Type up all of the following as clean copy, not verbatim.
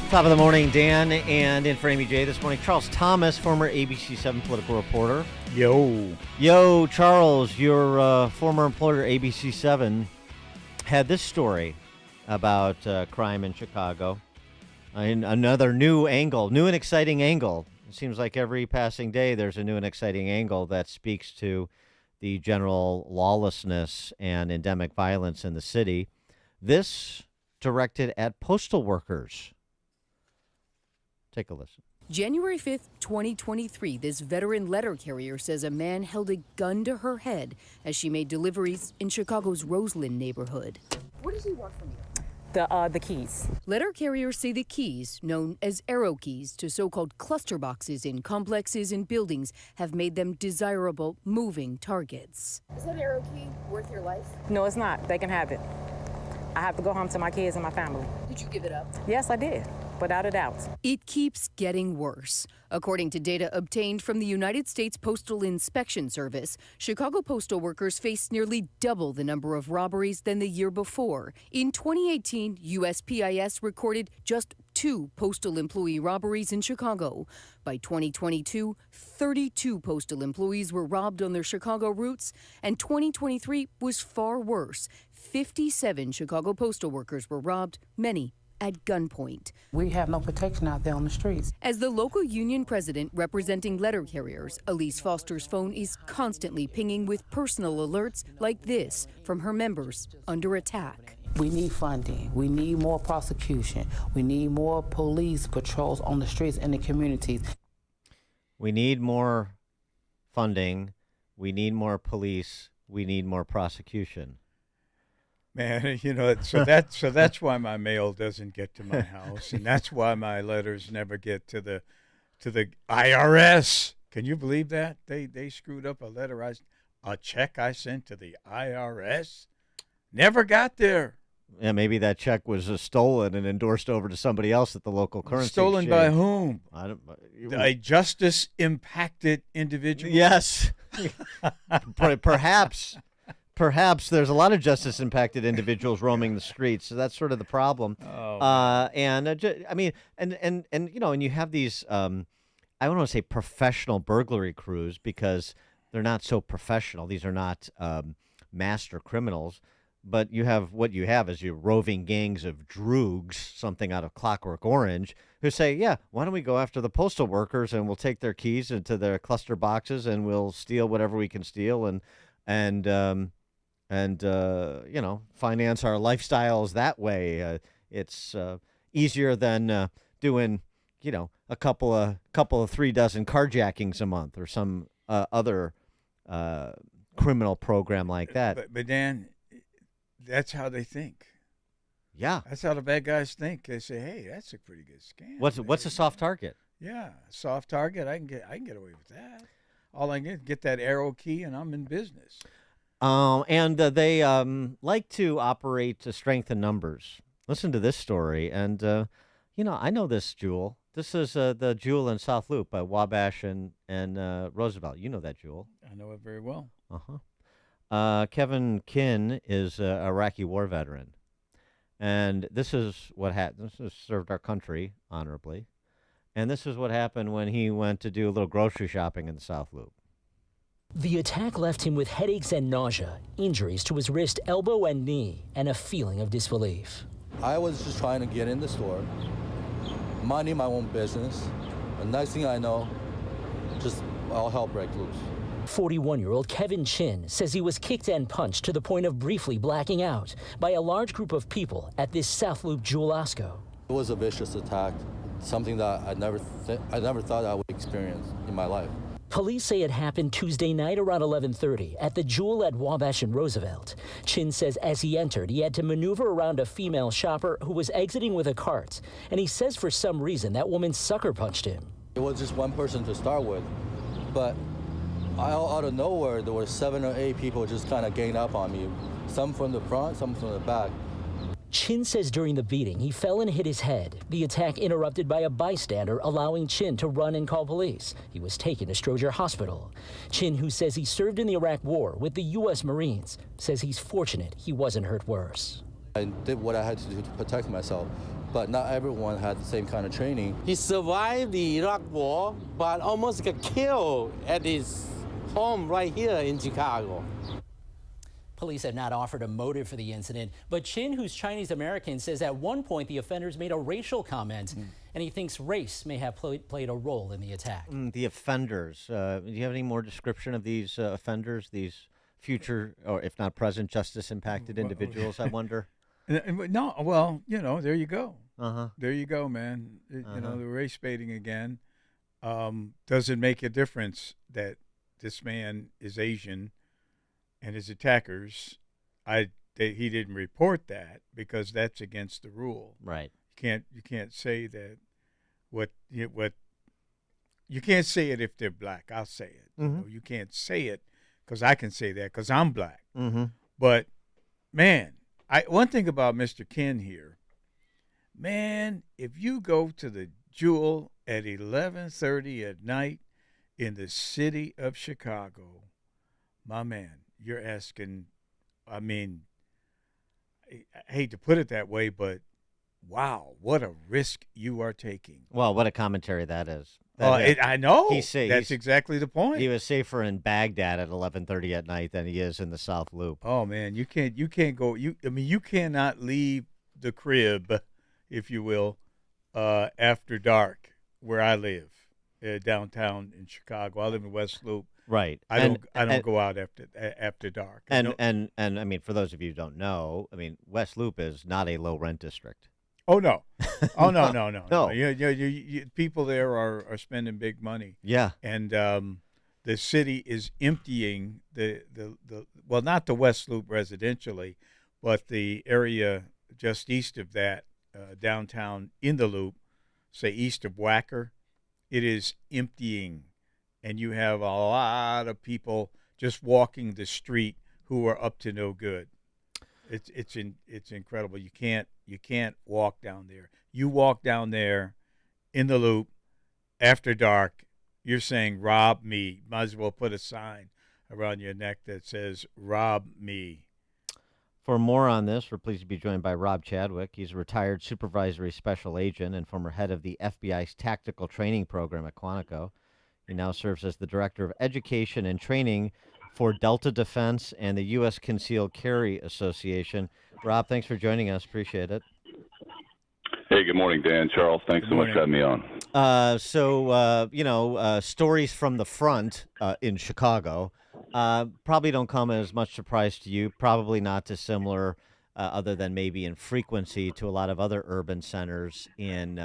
Top of the morning, Dan, and in for Amy J this morning, Charles Thomas, former ABC7 political reporter. Yo, Charles, your former employer, ABC7, had this story about crime in Chicago. Another new angle, new and exciting angle. It seems like every passing day there's a new and exciting angle that speaks to the general lawlessness and endemic violence in the city. This directed at postal workers. Take a listen. January 5th, 2023, this veteran letter carrier says a man held a gun to her head as she made deliveries in Chicago's Roseland neighborhood. What does he want from you? The keys. Letter carriers say the keys, known as arrow keys to so-called cluster boxes in complexes and buildings, have made them desirable moving targets. Is that arrow key worth your life? No, it's not. They can have it. I have to go home to my kids and my family. Did you give it up? Yes, I did. Without a doubt. It keeps getting worse. According to data obtained from the United States Postal Inspection Service, Chicago postal workers faced nearly double the number of robberies than the year before. In 2018, USPIS recorded just 2 postal employee robberies in Chicago. By 2022, 32 postal employees were robbed on their Chicago routes, and 2023 was far worse. 57 Chicago postal workers were robbed, many at gunpoint. We have no protection out there on the streets. As the local union president representing letter carriers, Elise Foster's phone is constantly pinging with personal alerts like this from her members under attack. We need funding. We need more prosecution. We need more police patrols on the streets and the communities. We need more funding. We need more police. We need more prosecution. Man, so that's why my mail doesn't get to my house, and that's why my letters never get to the IRS. Can you believe that? They screwed up a check I sent to the IRS. Never got there. Yeah, maybe that check was stolen and endorsed over to somebody else at the local currency Stolen exchange. By whom? I don't. A justice-impacted individual. Yes, Perhaps there's a lot of justice-impacted individuals roaming the streets, so that's sort of the problem. And you have these. I don't want to say professional burglary crews because they're not so professional. These are not master criminals, but what you have is your roving gangs of droogs, something out of Clockwork Orange, who say, "Yeah, why don't we go after the postal workers and we'll take their keys into their cluster boxes and we'll steal whatever we can steal and finance our lifestyles that way. It's easier than doing, a couple of 3 dozen carjackings a month or some other criminal program like that. But Dan, that's how they think. Yeah, that's how the bad guys think. They say, "Hey, that's a pretty good scam." What's a soft target? Yeah, soft target. I can get away with that. All I get that arrow key, and I'm in business. And they like to operate to strength in numbers. Listen to this story. And, I know this jewel. This is the jewel in South Loop by Wabash and Roosevelt. You know that jewel. I know it very well. Kevin Kinn is an Iraqi war veteran. And this is what happened. This has served our country honorably. And this is what happened when he went to do a little grocery shopping in the South Loop. The attack left him with headaches and nausea, injuries to his wrist, elbow, and knee, and a feeling of disbelief. I was just trying to get in the store, minding my own business. The next thing I know, just all hell break loose. 41-year-old Kevin Chin says he was kicked and punched to the point of briefly blacking out by a large group of people at this South Loop Jewel Osco. It was a vicious attack, something that I never thought I would experience in my life. Police say it happened Tuesday night around 11:30 at the Jewel at Wabash and Roosevelt. Chin says as he entered, he had to maneuver around a female shopper who was exiting with a cart. And he says for some reason that woman sucker punched him. It was just one person to start with, but out of nowhere, there were 7 or 8 people just kind of ganged up on me. Some from the front, some from the back. Chin says during the beating, he fell and hit his head. The attack interrupted by a bystander, allowing Chin to run and call police. He was taken to Stroger Hospital. Chin, who says he served in the Iraq War with the U.S. Marines, says he's fortunate he wasn't hurt worse. I did what I had to do to protect myself, but not everyone had the same kind of training. He survived the Iraq War, but almost got killed at his home right here in Chicago. Police have not offered a motive for the incident, but Chin, who's Chinese American, says at one point the offenders made a racial comment, and he thinks race may have played a role in the attack. The offenders. Do you have any more description of these offenders, these future, or if not present, justice-impacted individuals, I wonder? No, well, there you go. Uh-huh. There you go, man. The race baiting again. Does it make a difference that this man is Asian and his attackers? He didn't report that because that's against the rule. Right. You can't say that. What you can't say it if they're black. I'll say it. You can't say it because I can say that because I'm black. Mm-hmm. But man, one thing about Mr. Ken here, man, if you go to the Jewel at 11:30 at night in the city of Chicago, my man, you're asking, I mean, I hate to put it that way, but wow, what a risk you are taking. Well, what a commentary that is. I know. That's exactly the point. He was safer in Baghdad at 11:30 at night than he is in the South Loop. Oh man, you can't go. You cannot leave the crib, if you will, after dark where I live, downtown in Chicago. I live in West Loop. Right. I don't go out after dark. And I mean, for those of you who don't know, I mean, West Loop is not a low rent district. Oh no! Oh no! People there are spending big money. Yeah. And the city is emptying well, not the West Loop residentially, but the area just east of that, downtown in the Loop, say east of Wacker, it is emptying, and you have a lot of people just walking the street who are up to no good. It's incredible. You can't walk down there. You walk down there in the Loop after dark, you're saying rob me. Might as well put a sign around your neck that says rob me. For more on this, we're pleased to be joined by Rob Chadwick. He's a retired supervisory special agent and former head of the FBI's tactical training program at Quantico. He now serves as the director of education and training for Delta Defense and the U.S. Concealed Carry Association. Rob, thanks for joining us. Appreciate it. Hey, good morning, Dan. Charles, thanks so much for having me on. Stories from the front in Chicago probably don't come as much surprise to you, probably not dissimilar other than maybe in frequency to a lot of other urban centers in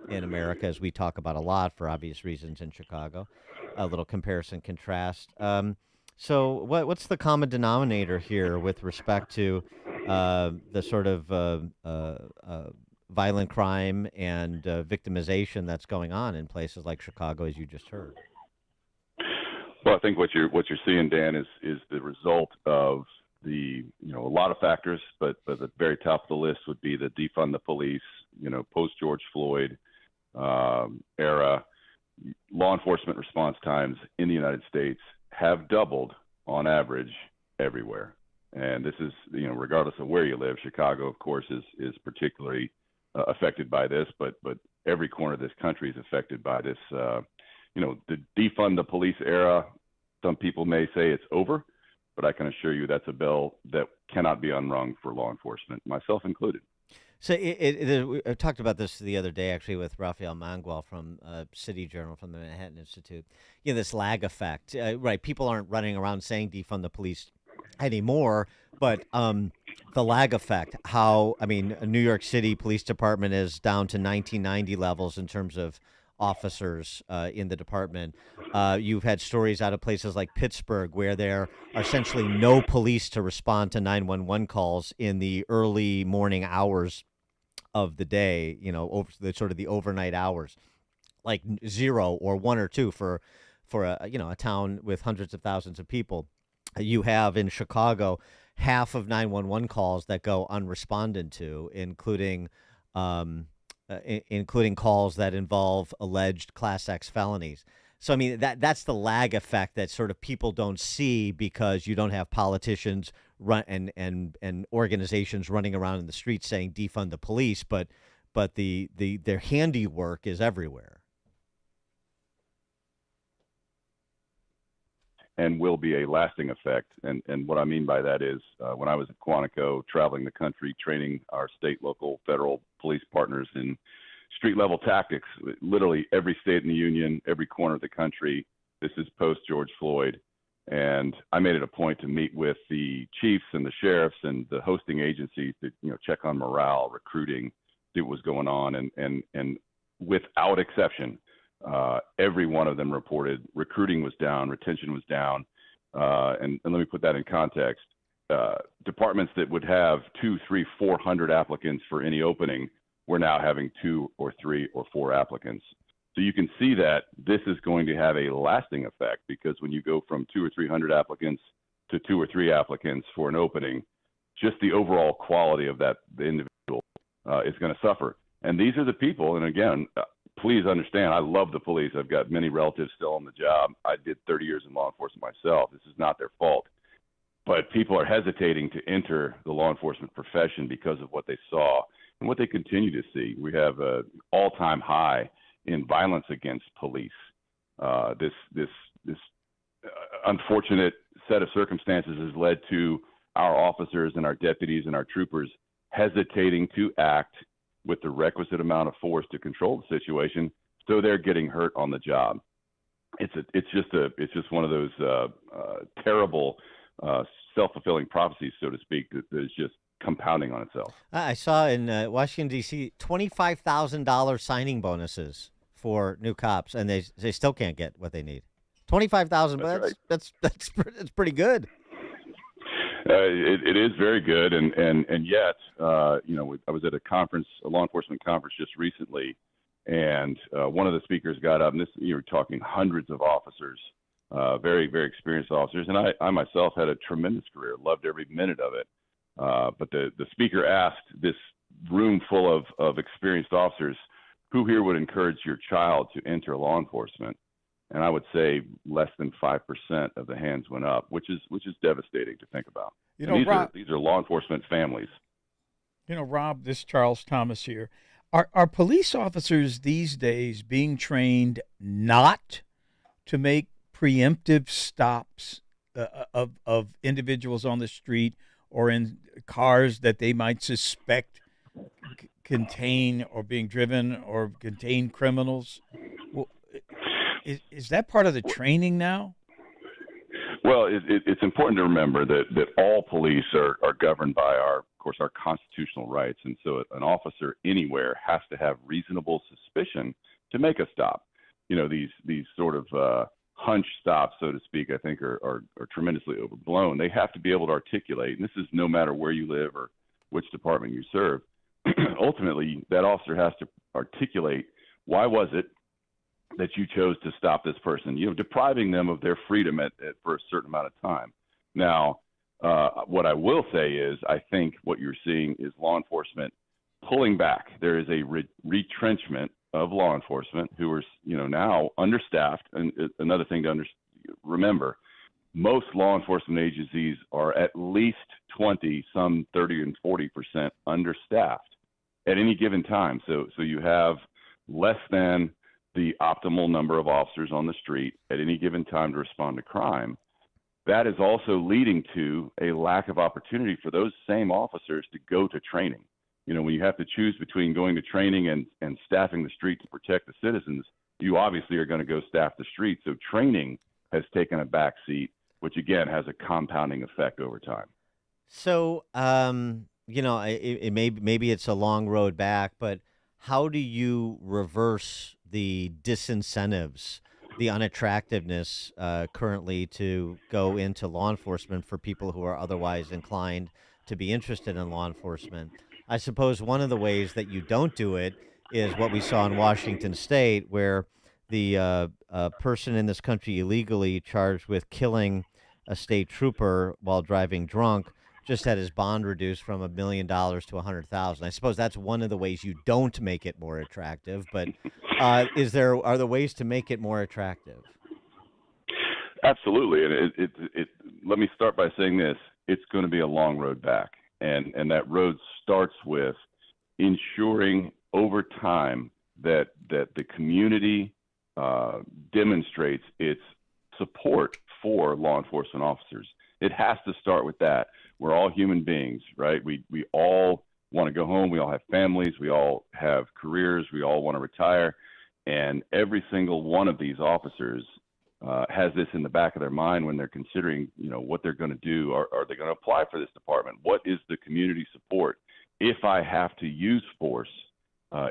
America, as we talk about a lot for obvious reasons in Chicago. A little comparison, contrast. So what's the common denominator here with respect to the sort of violent crime and victimization that's going on in places like Chicago, as you just heard? Well, I think what you're seeing, Dan, is the result of a lot of factors, but at the very top of the list would be the defund the police, post George Floyd era. Law enforcement response times in the United States have doubled on average everywhere. And this is, regardless of where you live, Chicago, of course, is particularly affected by this, but every corner of this country is affected by this. The defund the police era, some people may say it's over, but I can assure you that's a bell that cannot be unrung for law enforcement, myself included. So I talked about this the other day, actually, with Rafael Mangual from City Journal from the Manhattan Institute. This lag effect, right? People aren't running around saying defund the police anymore, but the lag effect, New York City Police Department is down to 1990 levels in terms of officers in the department. You've had stories out of places like Pittsburgh where there are essentially no police to respond to 911 calls in the early morning hours of the day, over the sort of the overnight hours, like 0 or 1 or 2 for a town with hundreds of thousands of people. You have in Chicago half of 911 calls that go unresponded to, including calls that involve alleged Class X felonies. So, that's the lag effect that sort of people don't see because you don't have politicians run and organizations running around in the streets saying defund the police, but their handiwork is everywhere. And will be a lasting effect. And what I mean by that is when I was at Quantico, traveling the country, training our state, local, federal police partners in street level tactics, literally every state in the union, every corner of the country, this is post George Floyd. And I made it a point to meet with the chiefs and the sheriffs and the hosting agencies to, check on morale, recruiting, see what was going on. And without exception, every one of them reported recruiting was down, retention was down. And let me put that in context. Departments that would have 200, 300, 400 applicants for any opening were now having 2 or 3 or 4 applicants. So you can see that this is going to have a lasting effect, because when you go from 200 or 300 applicants to 2 or 3 applicants for an opening, just the overall quality of the individual is going to suffer. And these are the people, and again, please understand, I love the police. I've got many relatives still on the job. I did 30 years in law enforcement myself. This is not their fault. But people are hesitating to enter the law enforcement profession because of what they saw and what they continue to see. We have an all-time high in violence against police. This unfortunate set of circumstances has led to our officers and our deputies and our troopers hesitating to act with the requisite amount of force to control the situation, so they're getting hurt on the job. It's just one of those terrible self-fulfilling prophecies, so to speak, that is just compounding on itself. I saw in Washington, D.C., $25,000 signing bonuses for new cops, and they still can't get what they need. $25,000, but that's pretty good. It is very good, and yet, I was at a law enforcement conference just recently, and one of the speakers got up, and you're talking hundreds of officers, very, very experienced officers, and I myself had a tremendous career, loved every minute of it. But the speaker asked this room full of experienced officers, who here would encourage your child to enter law enforcement? And I would say less than 5% of the hands went up, which is devastating to think about. These are law enforcement families. Rob, this is Charles Thomas here. Are police officers these days being trained not to make preemptive stops of individuals on the street or in cars that they might suspect contain or being driven or contain criminals? Well, is that part of the training now? Well, it's important to remember that all police are governed by our constitutional rights. And so an officer anywhere has to have reasonable suspicion to make a stop. These sort of hunch stops, so to speak, I think are tremendously overblown. They have to be able to articulate, and this is no matter where you live or which department you serve. Ultimately, that officer has to articulate, why was it that you chose to stop this person, depriving them of their freedom for a certain amount of time. Now, what I will say is I think what you're seeing is law enforcement pulling back. There is a retrenchment of law enforcement who are, now understaffed. And another thing to remember, most law enforcement agencies are at least 20, some 30 and 40% understaffed at any given time. So you have less than the optimal number of officers on the street at any given time to respond to crime. That is also leading to a lack of opportunity for those same officers to go to training. When you have to choose between going to training and staffing the street to protect the citizens, you obviously are going to go staff the street. So training has taken a back seat, which again has a compounding effect over time. So, maybe it's a long road back, but how do you reverse the disincentives, the unattractiveness currently to go into law enforcement for people who are otherwise inclined to be interested in law enforcement? I suppose one of the ways that you don't do it is what we saw in Washington State, where the person in this country illegally charged with killing a state trooper while driving drunk just had his bond reduced from $1 million to $100,000. I suppose that's one of the ways you don't make it more attractive. But are there ways to make it more attractive? Absolutely, and let me start by saying this: it's going to be a long road back. And that road starts with ensuring over time that the community demonstrates its support for law enforcement officers. It has to start with that. We're all human beings, right? We all want to go home. We all have families. We all have careers. We all want to retire. And every single one of these officers has this in the back of their mind when they're considering, what they're going to do. Are they going to apply for this department? What is the community support? If I have to use force,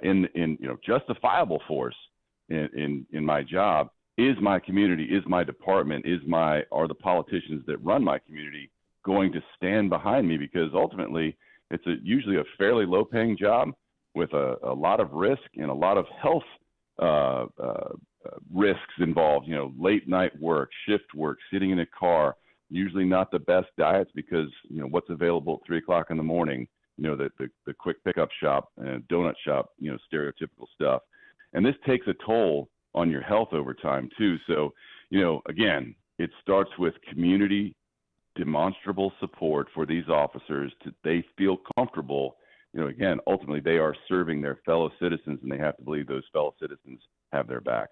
in justifiable force in my job, is my community, is my department, are the politicians that run my community going to stand behind me? Because ultimately, it's usually a fairly low-paying job with a lot of risk and a lot of health risks involved. Late night work, shift work, sitting in a car, usually not the best diets because what's available at 3:00 in the morning. The quick pickup shop and donut shop, stereotypical stuff. And this takes a toll on your health over time too. So, again, it starts with community demonstrable support for these officers they feel comfortable. Again, ultimately they are serving their fellow citizens, and they have to believe those fellow citizens have their back.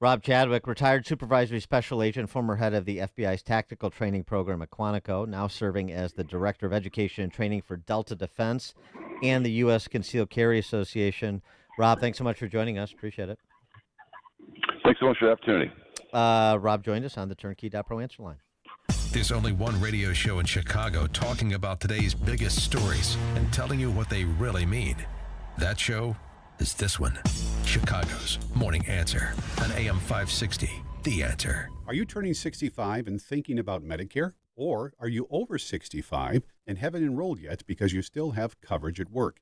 Rob Chadwick, retired supervisory special agent, former head of the FBI's tactical training program at Quantico, now serving as the director of education and training for Delta Defense and the U.S. Concealed Carry Association. Rob, thanks so much for joining us. Appreciate it. Thanks so much for the opportunity. Rob joined us on the Turnkey.pro answer line. There's only one radio show in Chicago talking about today's biggest stories and telling you what they really mean. That show is this one, Chicago's Morning Answer on AM 560, The Answer. Are you turning 65 and thinking about Medicare? Or are you over 65 and haven't enrolled yet because you still have coverage at work?